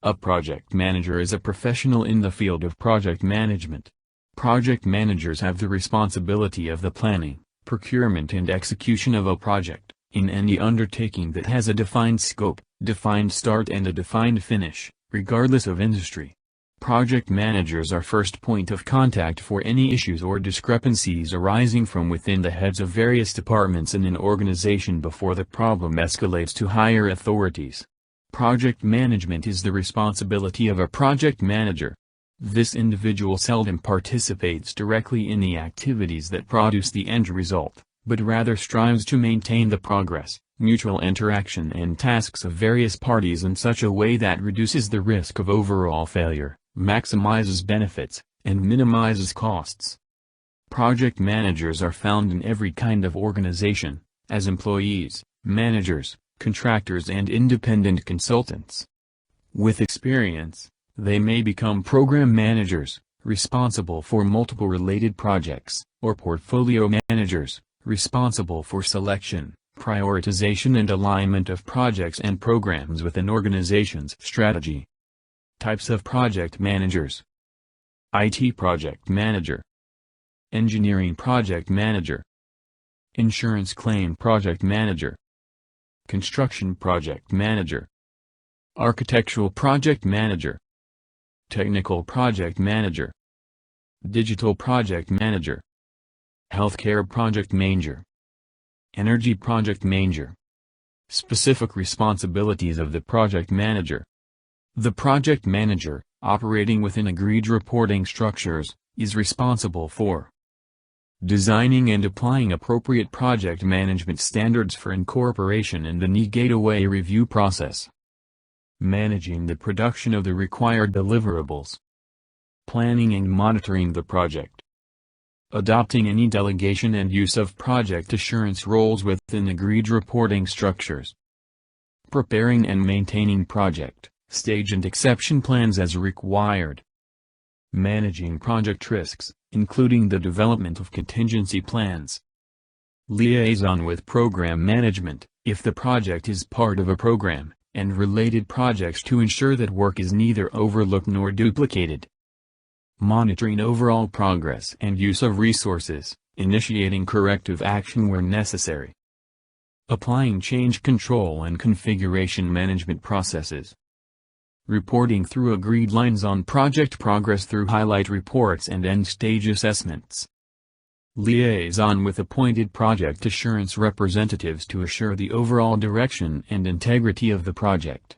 A project manager is a professional in the field of project management. Project managers have the responsibility of the planning, procurement and execution of a project, in any undertaking that has a defined scope, defined start and a defined finish, regardless of industry. Project managers are first point of contact for any issues or discrepancies arising from within the heads of various departments in an organization before the problem escalates to higher authorities. Project management is the responsibility of a project manager. This individual seldom participates directly in the activities that produce the end result, but rather strives to maintain the progress, mutual interaction and tasks of various parties in such a way that reduces the risk of overall failure, maximizes benefits, and minimizes costs. Project managers are found in every kind of organization, as employees, managers, contractors and independent consultants. With experience, they may become program managers, responsible for multiple related projects, or portfolio managers, responsible for selection, prioritization and alignment of projects and programs with an organization's strategy. Types of project managers: IT project manager, engineering project manager, insurance claim project manager, construction project manager, architectural project manager, technical project manager, digital project manager, healthcare project manager, energy project manager. Specific responsibilities of the project manager. The project manager, operating within agreed reporting structures, is responsible for designing and applying appropriate project management standards for incorporation in the NI review process, managing the production of the required deliverables, planning and monitoring the project, adopting any delegation and use of project assurance roles within agreed reporting structures, preparing and maintaining project, stage and exception plans as required, managing project risks, including the development of contingency plans. Liaison with program management, if the project is part of a program, and related projects to ensure that work is neither overlooked nor duplicated. Monitoring overall progress and use of resources, initiating corrective action where necessary. Applying change control and configuration management processes. Reporting through agreed lines on project progress through highlight reports and end-stage assessments. Liaison with appointed project assurance representatives to assure the overall direction and integrity of the project.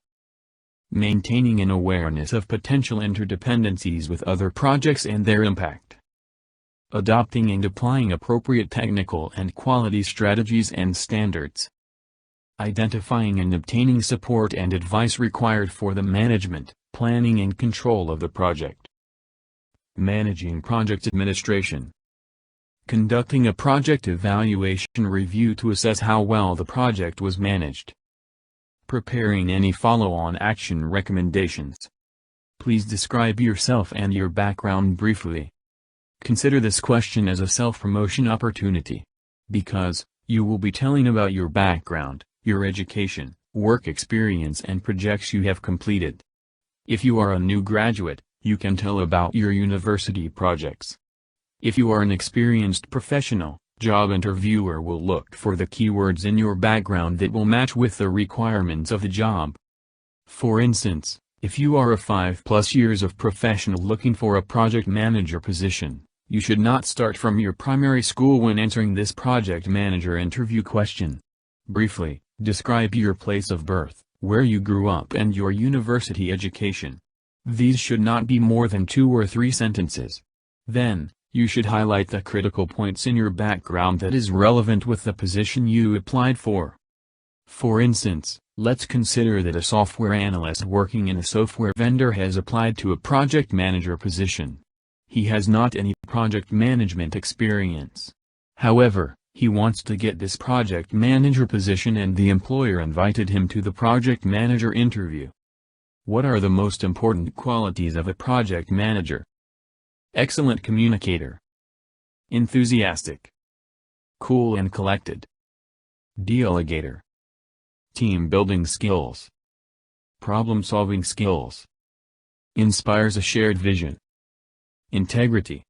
Maintaining an awareness of potential interdependencies with other projects and their impact. Adopting and applying appropriate technical and quality strategies and standards. Identifying and obtaining support and advice required for the management, planning and control of the project. Managing project administration. Conducting a project evaluation review to assess how well the project was managed. Preparing any follow-on action recommendations. Please describe yourself and your background briefly. Consider this question as a self-promotion opportunity. Because, you will be telling about your background, your education, work experience and projects you have completed. If you are a new graduate, you can tell about your university projects. If you are an experienced professional, job interviewer will look for the keywords in your background that will match with the requirements of the job. For instance, if you are a 5+ years of professional looking for a project manager position, you should not start from your primary school when answering this project manager interview question. Briefly, describe your place of birth, where you grew up and your university education. These should not be more than 2 or 3 sentences. Then, you should highlight the critical points in your background that is relevant with the position you applied for. For instance, let's consider that a software analyst working in a software vendor has applied to a project manager position. He has not any project management experience. However, he wants to get this project manager position and the employer invited him to the project manager interview. What are the most important qualities of a project manager? Excellent communicator. Enthusiastic. Cool and collected. Delegator. Team building skills. Problem solving skills. Inspires a shared vision. Integrity.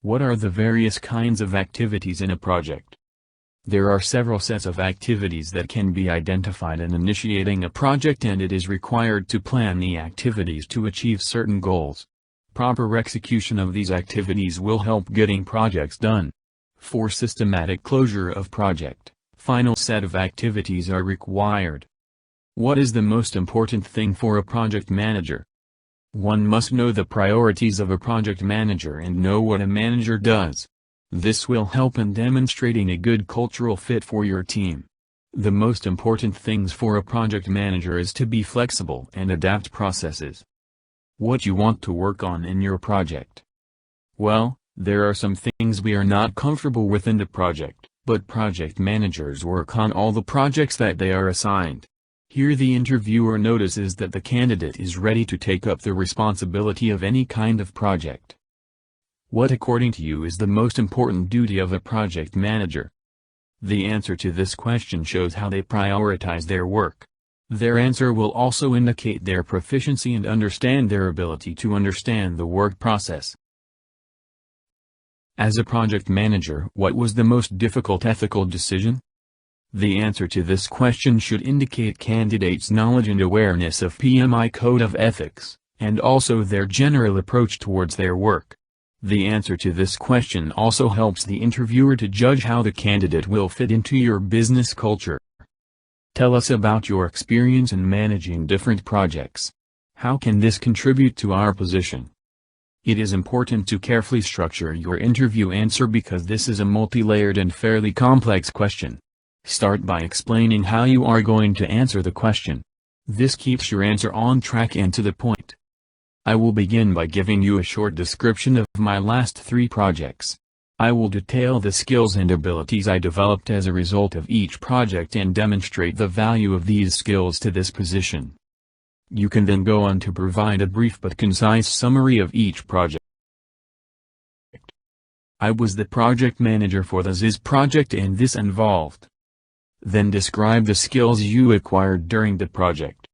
What are the various kinds of activities in a project? There are several sets of activities that can be identified in initiating a project, and it is required to plan the activities to achieve certain goals. Proper execution of these activities will help getting projects done. For systematic closure of project, final set of activities are required. What is the most important thing for a project manager? One must know the priorities of a project manager and know what a manager does. This will help in demonstrating a good cultural fit for your team. The most important things for a project manager is to be flexible and adapt processes. What you want to work on in your project? Well, there are some things we are not comfortable with in the project, but project managers work on all the projects that they are assigned. Here the interviewer notices that the candidate is ready to take up the responsibility of any kind of project. What according to you is the most important duty of a project manager? The answer to this question shows how they prioritize their work. Their answer will also indicate their proficiency and understand their ability to understand the work process. As a project manager, what was the most difficult ethical decision? The answer to this question should indicate candidates' knowledge and awareness of PMI Code of Ethics, and also their general approach towards their work. The answer to this question also helps the interviewer to judge how the candidate will fit into your business culture. Tell us about your experience in managing different projects. How can this contribute to our position? It is important to carefully structure your interview answer because this is a multi-layered and fairly complex question. Start by explaining how you are going to answer the question. This keeps your answer on track and to the point. I will begin by giving you a short description of my last 3 projects. I will detail the skills and abilities I developed as a result of each project and demonstrate the value of these skills to this position. You can then go on to provide a brief but concise summary of each project. I was the project manager for the ZIS project and this involved. Then describe the skills you acquired during the project.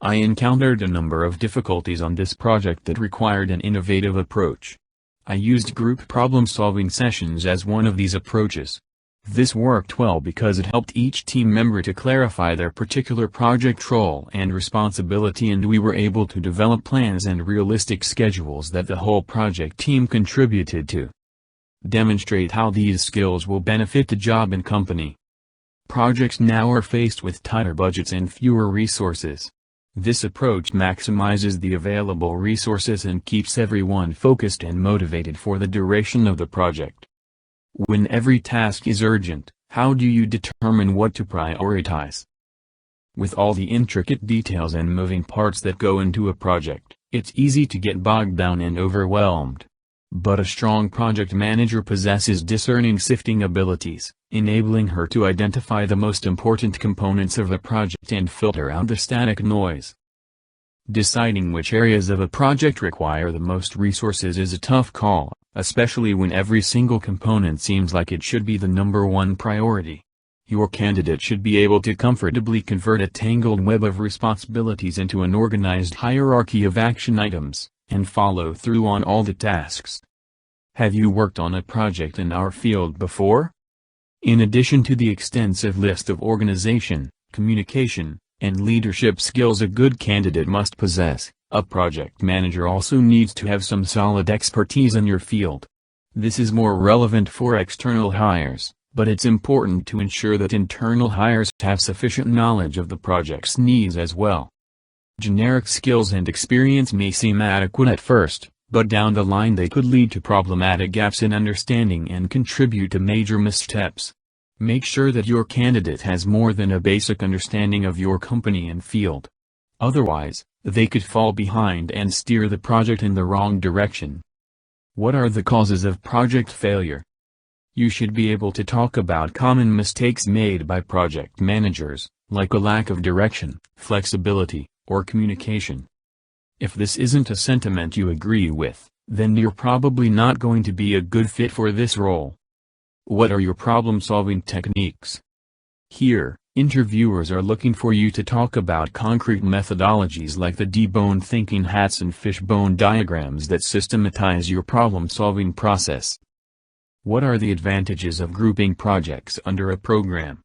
I encountered a number of difficulties on this project that required an innovative approach. I used group problem-solving sessions as one of these approaches. This worked well because it helped each team member to clarify their particular project role and responsibility, and we were able to develop plans and realistic schedules that the whole project team contributed to. Demonstrate how these skills will benefit the job and company. Projects now are faced with tighter budgets and fewer resources. This approach maximizes the available resources and keeps everyone focused and motivated for the duration of the project. When every task is urgent, how do you determine what to prioritize? With all the intricate details and moving parts that go into a project, it's easy to get bogged down and overwhelmed. But a strong project manager possesses discerning sifting abilities, enabling her to identify the most important components of a project and filter out the static noise. Deciding which areas of a project require the most resources is a tough call, especially when every single component seems like it should be the #1 priority. Your candidate should be able to comfortably convert a tangled web of responsibilities into an organized hierarchy of action items, and follow through on all the tasks. Have you worked on a project in our field before? In addition to the extensive list of organization, communication, and leadership skills a good candidate must possess, a project manager also needs to have some solid expertise in your field. This is more relevant for external hires, but it's important to ensure that internal hires have sufficient knowledge of the project's needs as well. Generic skills and experience may seem adequate at first, but down the line they could lead to problematic gaps in understanding and contribute to major missteps. Make sure that your candidate has more than a basic understanding of your company and field. Otherwise, they could fall behind and steer the project in the wrong direction. What are the causes of project failure? You should be able to talk about common mistakes made by project managers, like a lack of direction, flexibility, or communication. If this isn't a sentiment you agree with, then you're probably not going to be a good fit for this role. What are your problem-solving techniques? Here, Interviewers are looking for you to talk about concrete methodologies like the D-bone thinking hats and fishbone diagrams that systematize your problem-solving process. What are the advantages of grouping projects under a program?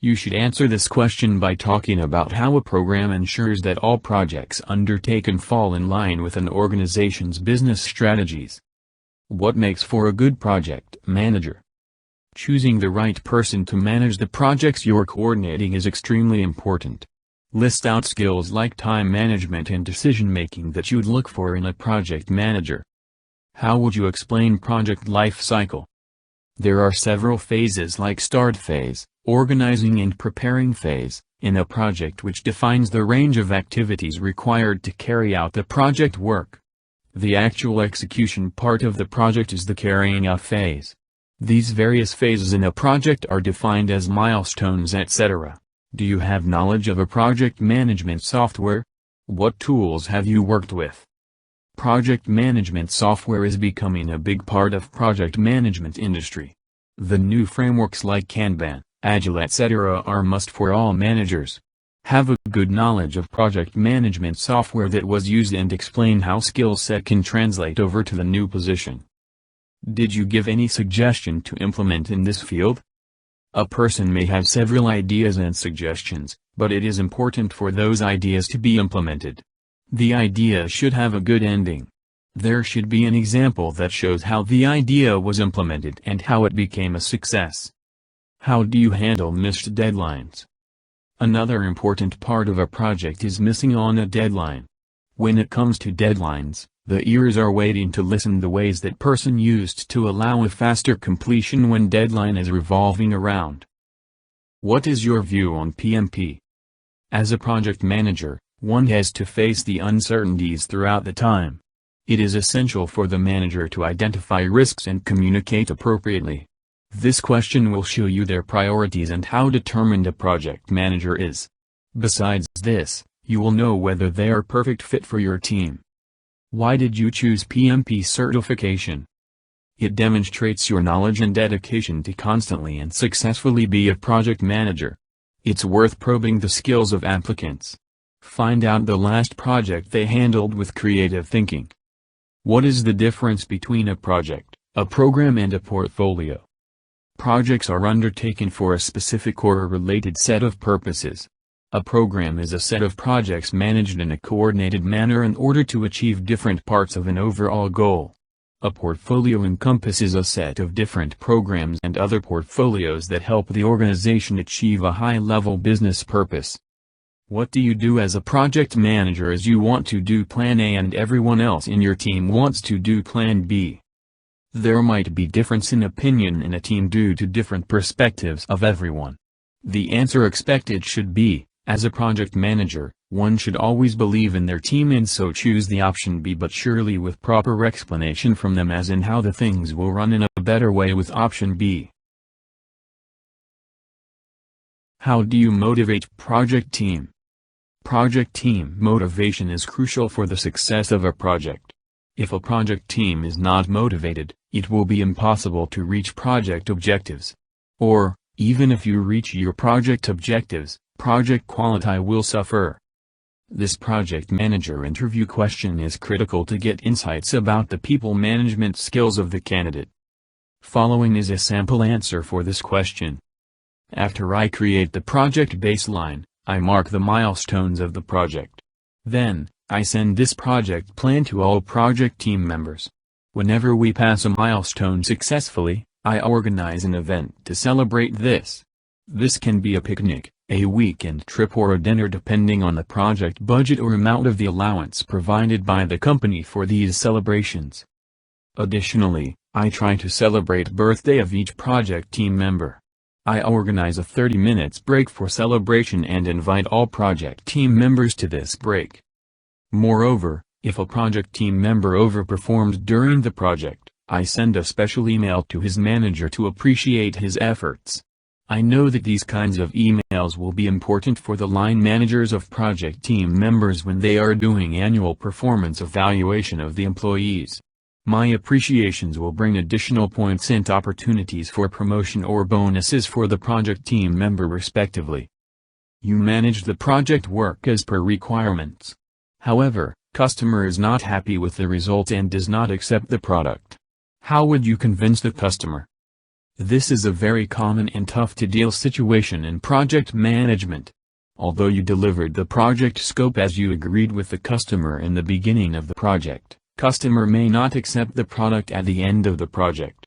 You should answer this question by talking about how a program ensures that all projects undertaken fall in line with an organization's business strategies. What makes for a good project manager? Choosing the right person to manage the projects you're coordinating is extremely important. List out skills like time management and decision-making that you'd look for in a project manager. How would you explain project life cycle? There are several phases like start phase, organizing and preparing phase, in a project which defines the range of activities required to carry out the project work. The actual execution part of the project is the carrying out phase. These various phases in a project are defined as milestones, etc. Do you have knowledge of a project management software? What tools have you worked with? Project management software is becoming a big part of project management industry. The new frameworks like Kanban, Agile, etc. are must for all managers. Have a good knowledge of project management software that was used and explain how skill set can translate over to the new position. Did you give any suggestion to implement in this field? A person may have several ideas and suggestions, but it is important for those ideas to be implemented. The idea should have a good ending. There should be an example that shows how the idea was implemented and how it became a success. How do you handle missed deadlines? Another important part of a project is missing on a deadline. When it comes to deadlines, the ears are waiting to listen the ways that person used to allow a faster completion when deadline is revolving around. What is your view on PMP? As a project manager, one has to face the uncertainties throughout the time. It is essential for the manager to identify risks and communicate appropriately. This question will show you their priorities and how determined a project manager is. Besides this, you will know whether they are a perfect fit for your team. Why did you choose PMP certification? It demonstrates your knowledge and dedication to constantly and successfully be a project manager. It's worth probing the skills of applicants. Find out the last project they handled with creative thinking. What is the difference between a project, a program and a portfolio? Projects are undertaken for a specific or a related set of purposes. A program is a set of projects managed in a coordinated manner in order to achieve different parts of an overall goal. A portfolio encompasses a set of different programs and other portfolios that help the organization achieve a high-level business purpose. What do you do as a project manager as you want to do Plan A and everyone else in your team wants to do Plan B? There might be difference in opinion in a team due to different perspectives of everyone. The answer expected should be, as a project manager, one should always believe in their team and so choose the option B, but surely with proper explanation from them as in how the things will run in a better way with option B. How do you motivate project team? Project team motivation is crucial for the success of a project. If a project team is not motivated, it will be impossible to reach project objectives. Or, even if you reach your project objectives, project quality will suffer. This project manager interview question is critical to get insights about the people management skills of the candidate. Following is a sample answer for this question. After I create the project baseline, I mark the milestones of the project. Then, I send this project plan to all project team members. Whenever we pass a milestone successfully, I organize an event to celebrate this. This can be a picnic, a weekend trip or a dinner depending on the project budget or amount of the allowance provided by the company for these celebrations. Additionally, I try to celebrate birthday of each project team member. I organize a 30 minutes break for celebration and invite all project team members to this break. Moreover, if a project team member overperformed during the project, I send a special email to his manager to appreciate his efforts. I know that these kinds of emails will be important for the line managers of project team members when they are doing annual performance evaluation of the employees. My appreciations will bring additional points and opportunities for promotion or bonuses for the project team member respectively. You manage the project work as per requirements. However, customer is not happy with the result and does not accept the product. How would you convince the customer? This is a very common and tough to deal situation in project management. Although you delivered the project scope as you agreed with the customer in the beginning of the project, customer may not accept the product at the end of the project.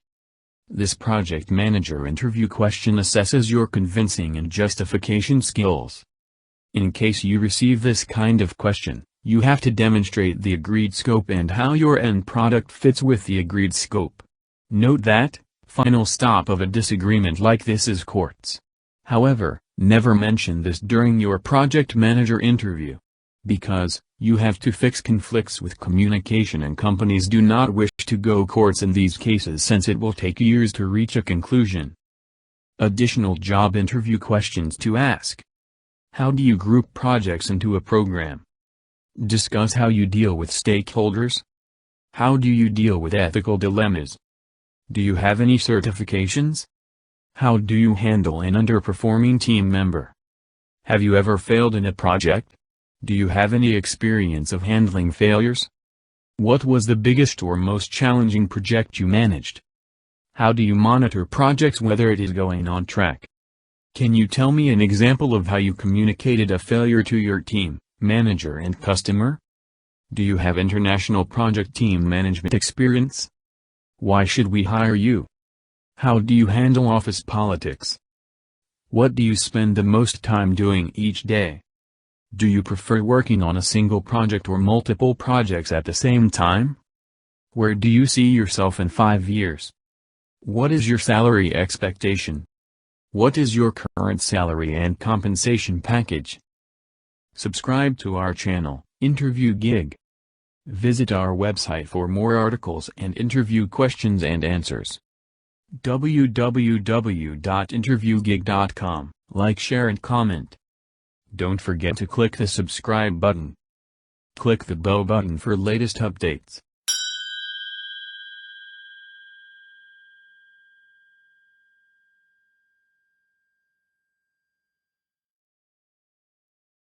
This project manager interview question assesses your convincing and justification skills. In case you receive this kind of question, you have to demonstrate the agreed scope and how your end product fits with the agreed scope. Note that, final stop of a disagreement like this is courts. However, never mention this during your project manager interview. Because, you have to fix conflicts with communication and companies do not wish to go courts in these cases since it will take years to reach a conclusion. Additional job interview questions to ask. How do you group projects into a program? Discuss how you deal with stakeholders. How do you deal with ethical dilemmas? Do you have any certifications? How do you handle an underperforming team member? Have you ever failed in a project? Do you have any experience of handling failures? What was the biggest or most challenging project you managed? How do you monitor projects whether it is going on track? Can you tell me an example of how you communicated a failure to your team, manager and customer? Do you have international project team management experience? Why should we hire you? How do you handle office politics? What do you spend the most time doing each day? Do you prefer working on a single project or multiple projects at the same time? Where do you see yourself in 5 years? What is your salary expectation? What is your current salary and compensation package? Subscribe to our channel, Interview Gig. Visit our website for more articles and interview questions and answers. www.interviewgig.com. Like, share and comment. Don't forget to click the subscribe button. Click the bell button for latest updates.